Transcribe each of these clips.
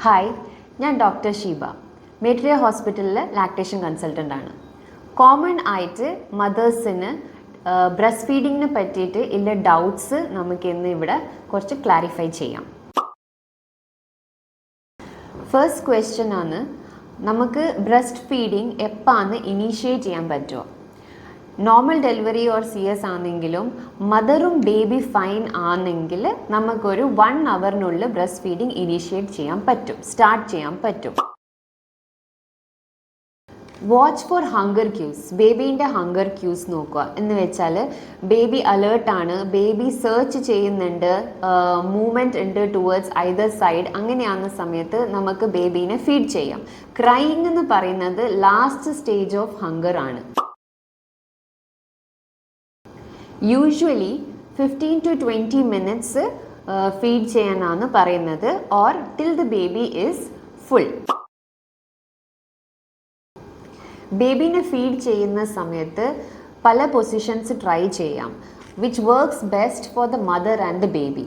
Hi, ഞാൻ doctor Sheeba, മെട്രിയ ഹോസ്പിറ്റലിലെ lactation consultant ആണ്. കോമൺ ആയിട്ട് മദേഴ്സിന് ബ്രസ്റ്റ് ഫീഡിങ്ങിനെ പറ്റിയിട്ട് ഉള്ള ഡൗട്ട്സ് നമുക്ക് ഇന്ന് ഇവിടെ കുറച്ച് ക്ലാരിഫൈ ചെയ്യാം. ഫസ്റ്റ് ക്വസ്റ്റ്യൻ ആണ്, നമുക്ക് ബ്രസ്റ്റ് ഫീഡിങ് എപ്പാന്ന് ഇനീഷ്യേറ്റ് ചെയ്യാൻ പറ്റുമോ? നോർമൽ ഡെലിവറി ഓർ CS ആണെങ്കിലും മദറും ബേബി ഫൈൻ ആണെങ്കിൽ നമുക്കൊരു 1 അവറിനുള്ളിൽ ബ്രസ്റ്റ് ഫീഡിങ് ഇനീഷ്യേറ്റ് ചെയ്യാൻ പറ്റും, സ്റ്റാർട്ട് ചെയ്യാൻ പറ്റും. Watch for hunger cues. ബേബീൻ്റെ ഹങ്കർ ക്യൂസ് നോക്കുക. എന്ന് വെച്ചാൽ ബേബി അലേർട്ടാണ്, ബേബി സെർച്ച് ചെയ്യുന്നുണ്ട്, മൂവ്മെൻറ്റ് ഉണ്ട് ടുവേർഡ്സ് ഐദർ സൈഡ്, അങ്ങനെയാകുന്ന സമയത്ത് നമുക്ക് ബേബീനെ ഫീഡ് ചെയ്യാം. ക്രൈയിങ് എന്ന് പറയുന്നത് ലാസ്റ്റ് സ്റ്റേജ് ഓഫ് ഹങ്കർ ആണ്. യൂഷ്വലി 15 to 20 മിനിറ്റ്സ് ഫീഡ് ചെയ്യാനാണ് പറയുന്നത്, or till the baby is full. ബേബീനെ ഫീഡ് ചെയ്യുന്ന സമയത്ത് പല പൊസിഷൻസ് ട്രൈ ചെയ്യാം, which works best for the mother and the baby.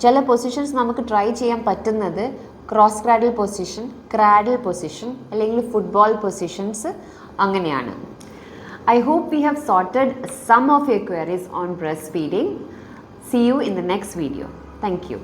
ചില പൊസിഷൻസ് നമുക്ക് ട്രൈ ചെയ്യാൻ പറ്റുന്നത് cross cradle position, cradle position, അല്ലെങ്കിൽ ഫുട്ബോൾ പൊസിഷൻസ്, അങ്ങനെയാണ്. I hope we have sorted some of your queries on breastfeeding. See you in the next video. Thank you.